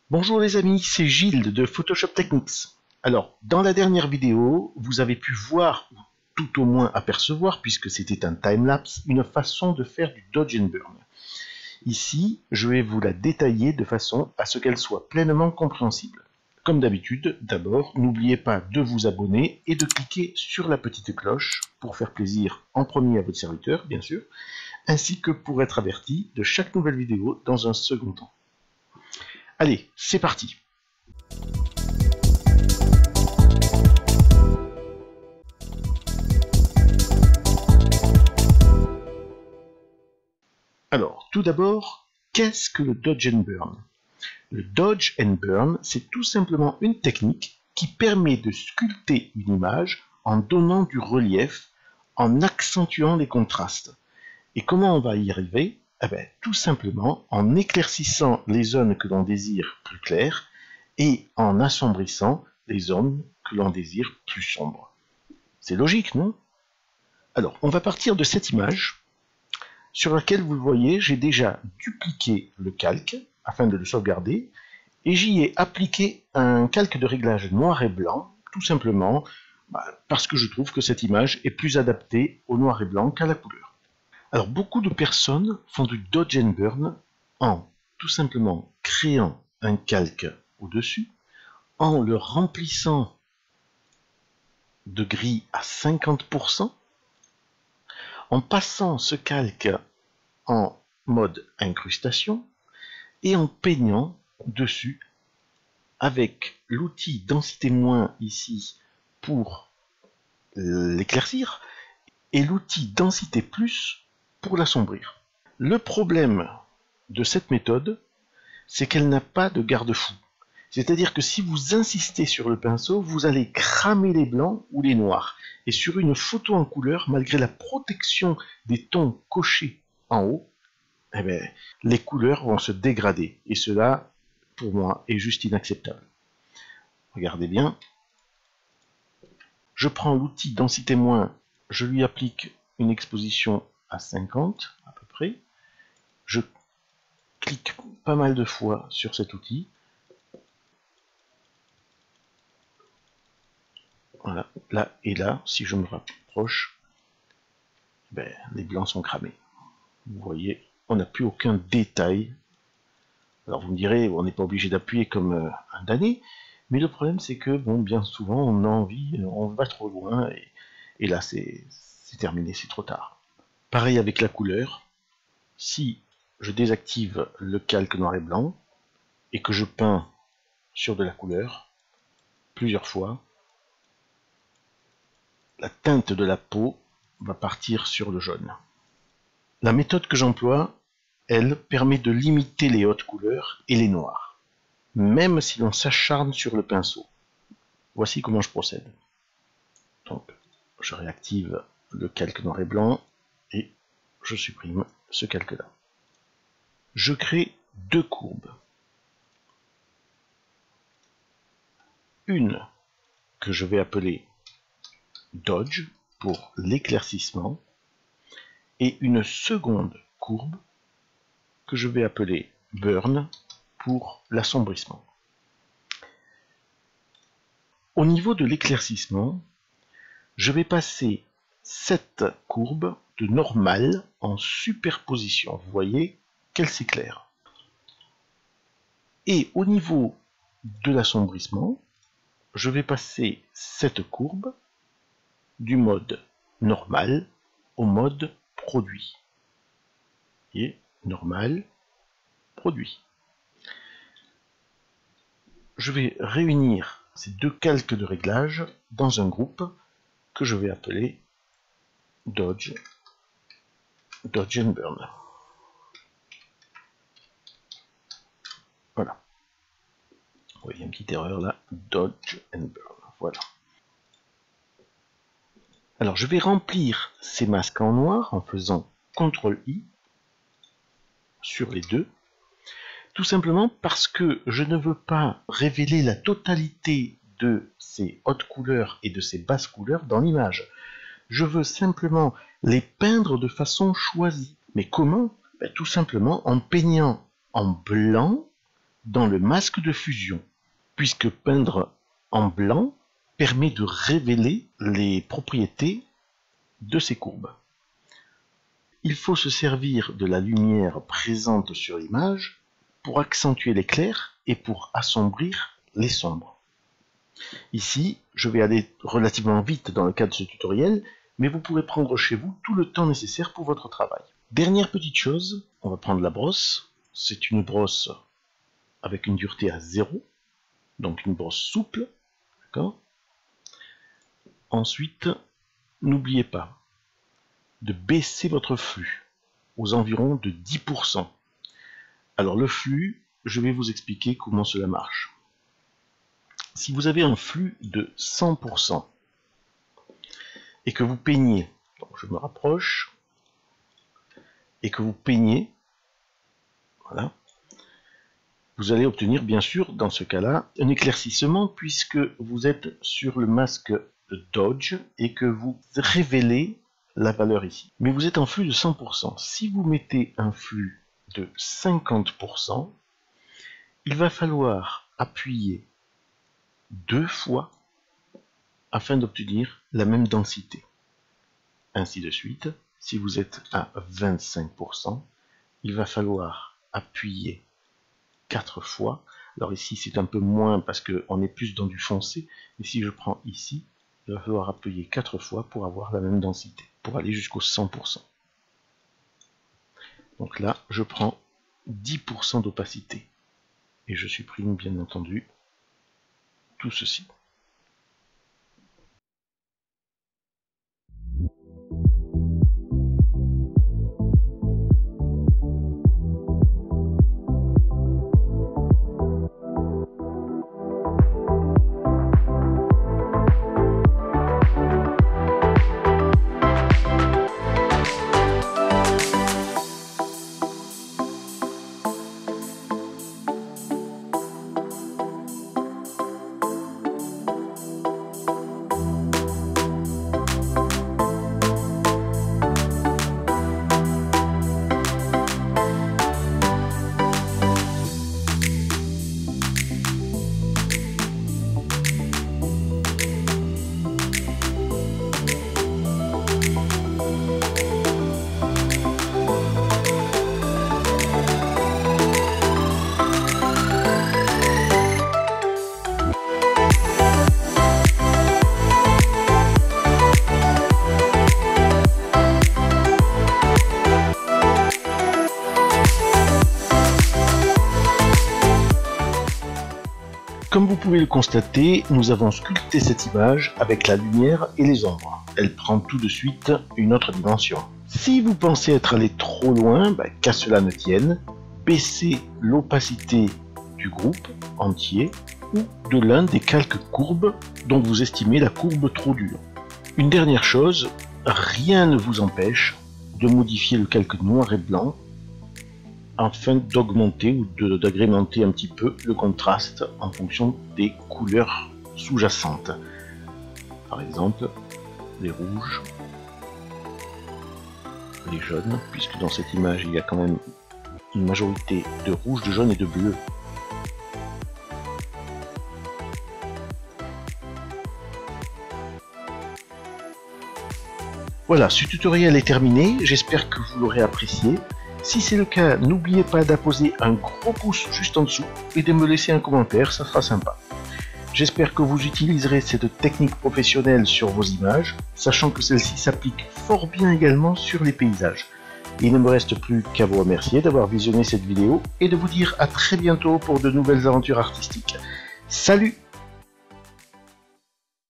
Bonjour les amis, c'est Gilles de Photoshop Techniques. Alors, dans la dernière vidéo, vous avez pu voir, ou tout au moins apercevoir, puisque c'était un timelapse, une façon de faire du Dodge and Burn. Ici, je vais vous la détailler de façon à ce qu'elle soit pleinement compréhensible. Comme d'habitude, d'abord, n'oubliez pas de vous abonner et de cliquer sur la petite cloche pour faire plaisir en premier à votre serviteur, bien sûr, ainsi que pour être averti de chaque nouvelle vidéo dans un second temps. Allez, c'est parti. Alors, tout d'abord, qu'est-ce que le Dodge and Burn? Le Dodge and Burn, c'est tout simplement une technique qui permet de sculpter une image en donnant du relief, en accentuant les contrastes. Et comment on va y arriver? Tout simplement en éclaircissant les zones que l'on désire plus claires et en assombrissant les zones que l'on désire plus sombres. C'est logique, non? Alors, on va partir de cette image sur laquelle, vous le voyez, j'ai déjà dupliqué le calque afin de le sauvegarder et j'y ai appliqué un calque de réglage noir et blanc, tout simplement parce que je trouve que cette image est plus adaptée au noir et blanc qu'à la couleur. Alors, beaucoup de personnes font du Dodge and Burn en tout simplement créant un calque au-dessus, en le remplissant de gris à 50%, en passant ce calque en mode incrustation et en peignant dessus avec l'outil densité moins ici pour l'éclaircir et l'outil densité plus pour l'assombrir. Le problème de cette méthode, c'est qu'elle n'a pas de garde-fou. C'est-à-dire que si vous insistez sur le pinceau, vous allez cramer les blancs ou les noirs. Et sur une photo en couleur, malgré la protection des tons cochés en haut, les couleurs vont se dégrader. Et cela, pour moi, est juste inacceptable. Regardez bien. Je prends l'outil densité moins, je lui applique une exposition à 50 à peu près. Je clique pas mal de fois sur cet outil. Voilà, là et là, si je me rapproche, les blancs sont cramés. Vous voyez, on n'a plus aucun détail. Alors vous me direz, on n'est pas obligé d'appuyer comme un damné, mais le problème c'est que bien souvent on a envie, on va trop loin, et là c'est terminé, c'est trop tard. Pareil avec la couleur, si je désactive le calque noir et blanc, et que je peins sur de la couleur, plusieurs fois, la teinte de la peau va partir sur le jaune. La méthode que j'emploie, elle, permet de limiter les hautes couleurs et les noirs, même si l'on s'acharne sur le pinceau. Voici comment je procède. Donc, je réactive le calque noir et blanc et je supprime ce calque-là. Je crée deux courbes. Une que je vais appeler Dodge pour l'éclaircissement et une seconde courbe que je vais appeler Burn pour l'assombrissement. Au niveau de l'éclaircissement, je vais passer cette courbe de normale en superposition. Vous voyez qu'elle s'éclaire. Et au niveau de l'assombrissement, je vais passer cette courbe du mode normal au mode produit. Et normal, produit. Je vais réunir ces deux calques de réglage dans un groupe que je vais appeler Dodge and Burn. Voilà. Vous voyez une petite erreur là, Dodge and Burn. Voilà. Alors je vais remplir ces masques en noir en faisant CTRL-I sur les deux, tout simplement parce que je ne veux pas révéler la totalité de ces hautes couleurs et de ces basses couleurs dans l'image. Je veux simplement les peindre de façon choisie. Mais comment? Tout simplement en peignant en blanc dans le masque de fusion, puisque peindre en blanc permet de révéler les propriétés de ces courbes. Il faut se servir de la lumière présente sur l'image pour accentuer les clairs et pour assombrir les sombres. Ici, je vais aller relativement vite dans le cadre de ce tutoriel, mais vous pourrez prendre chez vous tout le temps nécessaire pour votre travail. Dernière petite chose, on va prendre la brosse. C'est une brosse avec une dureté à 0, donc une brosse souple. D'accord ? Ensuite, n'oubliez pas de baisser votre flux aux environs de 10%. Alors le flux, je vais vous expliquer comment cela marche. Si vous avez un flux de 100% et que vous peignez, donc je me rapproche, et que vous peignez, voilà, vous allez obtenir bien sûr dans ce cas-là un éclaircissement puisque vous êtes sur le masque de Dodge et que vous révélez la valeur ici. Mais vous êtes en flux de 100%. Si vous mettez un flux de 50%, il va falloir appuyer 2 fois afin d'obtenir la même densité. Ainsi de suite, si vous êtes à 25%, il va falloir appuyer 4 fois. Alors ici c'est un peu moins parce qu'on est plus dans du foncé, mais si je prends ici, il va falloir appuyer 4 fois pour avoir la même densité, pour aller jusqu'au 100%. Donc là, je prends 10% d'opacité. Et je supprime bien entendu tout ceci. Comme vous pouvez le constater, nous avons sculpté cette image avec la lumière et les ombres. Elle prend tout de suite une autre dimension. Si vous pensez être allé trop loin, qu'à cela ne tienne, baissez l'opacité du groupe entier ou de l'un des quelques courbes dont vous estimez la courbe trop dure. Une dernière chose, rien ne vous empêche de modifier le calque noir et blanc afin d'augmenter ou d'agrémenter un petit peu le contraste en fonction des couleurs sous-jacentes. Par exemple, les rouges, les jaunes, puisque dans cette image il y a quand même une majorité de rouge, de jaune et de bleu. Voilà, ce tutoriel est terminé, j'espère que vous l'aurez apprécié. Si c'est le cas, n'oubliez pas d'apposer un gros pouce juste en dessous et de me laisser un commentaire, ça sera sympa. J'espère que vous utiliserez cette technique professionnelle sur vos images, sachant que celle-ci s'applique fort bien également sur les paysages. Il ne me reste plus qu'à vous remercier d'avoir visionné cette vidéo et de vous dire à très bientôt pour de nouvelles aventures artistiques. Salut!